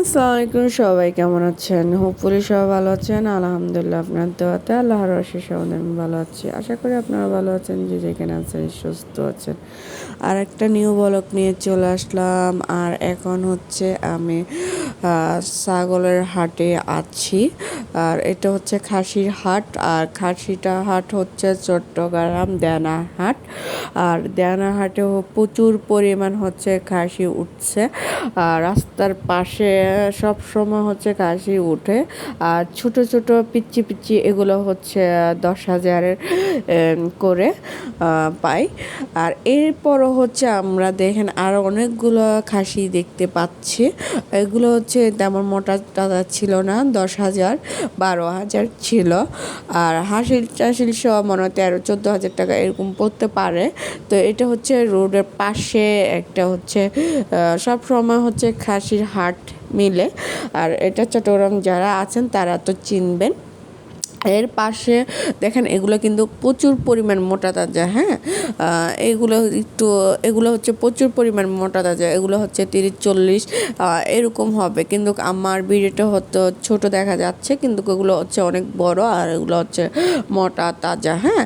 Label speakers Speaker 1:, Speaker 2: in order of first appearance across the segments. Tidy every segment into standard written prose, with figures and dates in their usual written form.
Speaker 1: আসসালামু আলাইকুম, সবাই কেমন আছেন? হোপফুলি সবাই ভালো আছেন। আলহামদুলিল্লাহ আপনার দোয়াতে আল্লাহর অশেষ আমি ভালো আছি। আশা করি আপনারা ভালো আছেন, যে যেখানে আছেন সুস্থ আছেন। আর একটা নিউ ব্লগ নিয়ে চলে আসলাম। আর এখন হচ্ছে আমি ছাগলের হাটে আছি। আর এটা হচ্ছে খাসির হাট। আর খাসিটা হাট হচ্ছে চট্টগ্রাম দেনা হাট। আর দেনা হাটে প্রচুর পরিমাণ হচ্ছে খাসি উঠছে। আর রাস্তার পাশে সব সময় হচ্ছে খাসি উঠে। আর ছোট ছোট পিচ্চি পিচ্চি এগুলো হচ্ছে 10,000-এর করে পাই। আর এরপরও হচ্ছে আমরা দেখেন আরও অনেকগুলো খাসি দেখতে পাচ্ছি। এগুলো হচ্ছে তেমন মোটা টাকা ছিল না, 10,000 12,000 ছিল। আর হাসিল টাসিল সহ মনে হয় 13-14,000 টাকা এরকম পড়তে পারে। তো এটা হচ্ছে রোডের পাশে একটা হচ্ছে সব সময় হচ্ছে খাসির হাট মিলে। আর এটা চট্টগ্রাম যারা আছেন তারা তো চিনবেন। এর পাশে দেখেন এগুলো কিন্তু প্রচুর পরিমাণ মোটা তাজা। হ্যাঁ, এগুলো হচ্ছে প্রচুর পরিমাণ মোটা তাজা। এগুলো হচ্ছে 30-40 এরকম হবে, কিন্তু আমার ভিডিওটা হয়তো ছোট দেখা যাচ্ছে, কিন্তু এগুলো হচ্ছে অনেক বড়। আর এগুলো হচ্ছে মোটা তাজা। হ্যাঁ,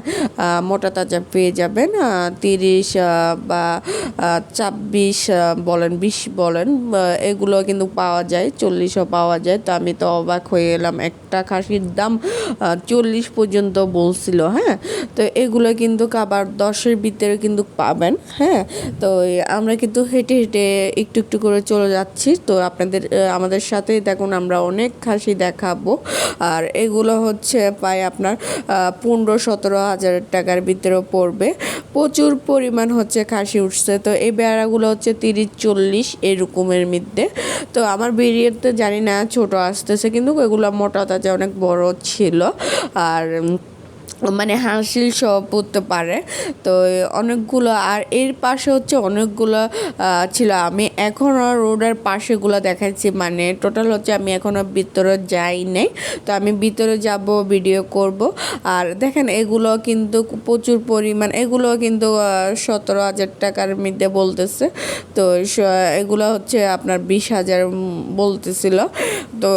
Speaker 1: মোটা তাজা পেয়ে যাবেন 30 বা 26 বলেন, 20 বলেন, এগুলো কিন্তু পাওয়া যায়, 40ও পাওয়া যায়। তো আমি তো অবাক হয়ে এলাম, একটা খাসির দাম 40 পর্যন্ত বলছিল। হ্যাঁ, তো এগুলো কিন্তু আবার 10-এর ভিতরে কিন্তু পাবেন। হ্যাঁ, তো আমরা কিন্তু হেঁটে হেঁটে একটু একটু করে চলে যাচ্ছি। তো আমাদের সাথেই দেখুন, আমরা অনেক খাসি দেখাবো। আর এগুলো হচ্ছে প্রায় আপনার 15-17 হাজার টাকার ভিতরেও পড়বে। প্রচুর পরিমাণ হচ্ছে খাসি উঠছে। তো এই বেড়াগুলো হচ্ছে 30-40 এরকমের মধ্যে। তো আমার ভিডিওতে জানি না ছোট আসতেছে, কিন্তু এগুলো মোটা তাজা অনেক বড় ছিল। আর মানে হাসিল সব পড়তে পারে। তো অনেকগুলো, আর এর পাশে হচ্ছে অনেকগুলো ছিল। আমি এখনও রোডের পাশেগুলো দেখাচ্ছি, মানে টোটাল হচ্ছে আমি এখনও ভিতরে যাই নাই। তো আমি ভিতরে যাব, ভিডিও করব। আর দেখেন এগুলো কিন্তু প্রচুর পরিমাণ, এগুলো কিন্তু 17,000 টাকার মধ্যে বলতেছে। তো এগুলো হচ্ছে আপনার 20,000 বলতেছিল। তো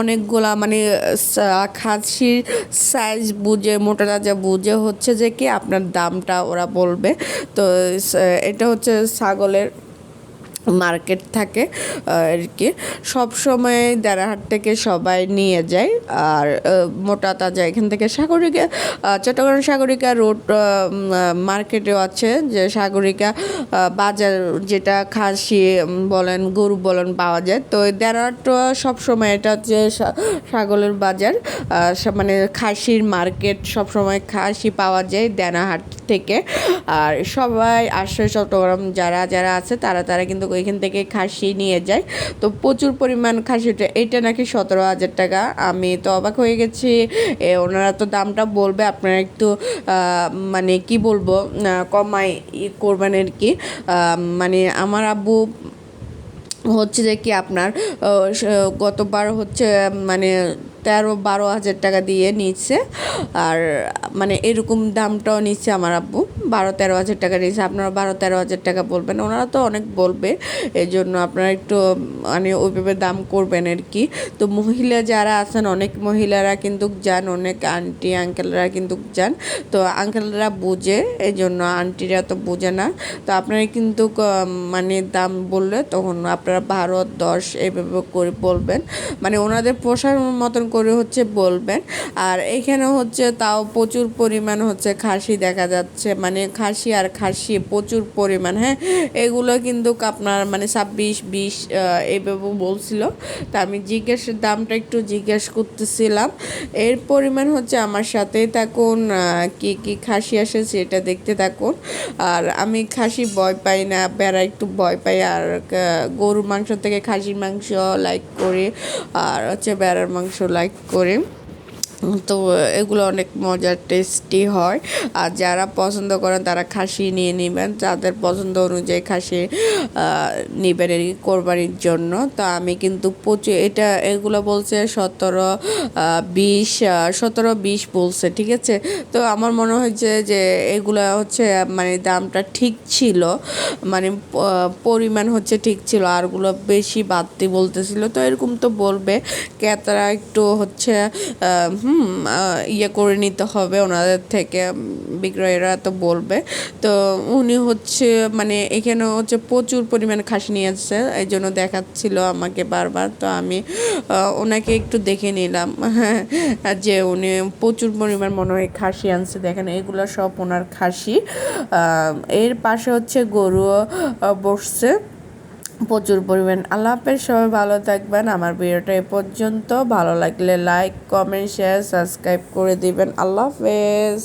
Speaker 1: অনেকগুলা মানে খাসির সাইজ বুঝে, মোটা তাজা বুঝে হচ্ছে যে কি আপনার দামটা ওরা বলবে। তো এটা হচ্ছে ছাগলের মার্কেট থাকে আর কি। সব সময় দেড়াহাট থেকে সবাই নিয়ে যায়। আর মোটা তাজা এখান থেকে সাগরিকা, চট্টগ্রাম সাগরিকা রোড মার্কেটেও আছে, যে সাগরিকা বাজার, যেটা খাসি বলেন গরু বলেন পাওয়া যায়। তো দেড়াহাট সব সময় এটা হচ্ছে ছাগলের বাজার, মানে খাসির মার্কেট। সব সময় খাসি পাওয়া যায় দেনাহাট থেকে। আর সবাই আসে, চট্টগ্রাম যারা যারা আছে তারা তারা কিন্তু ওইখান থেকে খাসি নিয়ে যায়। তো প্রচুর পরিমাণ খাসি ওঠে। এটা নাকি 17,000 টাকা। আমি তো অবাক হয়ে গেছি। ওনারা তো দামটা বলবে, আপনারা একটু মানে কি বলবো, কমাই করবেন আর কি। মানে আমার আব্বু হচ্ছে যে কি আপনার গতবার হচ্ছে মানে 13-12 হাজার টাকা দিয়ে নিচ্ছে। আর মানে এরকম দামটাও নিচ্ছে আমার আব্বু, 12-13 হাজার টাকা নিচ্ছে। আপনারা 12-13 হাজার টাকা বলবেন, ওনারা তো অনেক বলবে। এই জন্য আপনারা একটু মানে ওইভাবে দাম করবেন আর কি। তো মহিলা যারা আছেন, অনেক মহিলারা কিন্তু যান, অনেক আন্টি আঙ্কেলরা কিন্তু যান। তো আঙ্কেলরা বোঝে, এই জন্য আন্টিরা তো বোঝে না। তো আপনারা কিন্তু মানে দাম বললে তখন আপনারা 12-10 এইভাবে করে বলবেন, মানে ওনাদের পোষার মতন করে হচ্ছে বলবেন। আর এখানে হচ্ছে তাও প্রচুর পরিমাণ হচ্ছে খাসি দেখা যাচ্ছে, মানে খাসি আর খাসি প্রচুর পরিমাণ। হ্যাঁ, এগুলো কিন্তু আপনার মানে 26-20 এইভাবে বলছিল। তা আমি দামটা একটু জিজ্ঞেস করতেছিলাম। এর পরিমাণ হচ্ছে আমার সাথেই থাকুন, কি কি খাসি আসে সেটা দেখতে থাকুন। আর আমি খাসি ভয় পাই না, বেড়া একটু ভয় পাই। আর গরুর মাংস থেকে খাসির মাংস লাইক করি, আর হচ্ছে বেড়ার মাংস লাইক করি। তো এগুলো অনেক মজার টেস্টি হয়। আর যারা পছন্দ করেন তারা খাসি নিয়ে নেবেন, যাদের পছন্দ অনুযায়ী খাসি নেবেন এই কোরবানির জন্য। তো আমি কিন্তু এটা এগুলো বলছে 17-20 বলছে, ঠিক আছে। তো আমার মনে হয়েছে যে এগুলো হচ্ছে মানে দামটা ঠিক ছিল, মানে পরিমাণ হচ্ছে ঠিক ছিল, আরগুলো বেশি বাড়তি বলতেছিল। তো এরকম তো বলবে, ক্রেতারা একটু হচ্ছে ইয়ে করে নিতে হবে ওনাদের থেকে, বিক্রয়ীরা তো বলবে। তো উনি হচ্ছে মানে এখানে হচ্ছে প্রচুর পরিমাণে খাসি নিয়ে আসছে, এই জন্য দেখাচ্ছিল আমাকে বারবার। তো আমি ওনাকে একটু দেখে নিলাম, হ্যাঁ, যে উনি প্রচুর পরিমাণ মনে হয় খাসি আনছে। দেখেন এগুলো সব ওনার খাসি। এর পাশে হচ্ছে গরুও বসছে প্রচুর পরিমাণ। আল্লাহ হাফেজ, সবাই ভালো থাকবেন। আমার ভিডিওটা এ পর্যন্ত, ভালো লাগলে লাইক, কমেন্ট, শেয়ার, সাবস্ক্রাইব করে দিবেন। আল্লাহ হাফেজ।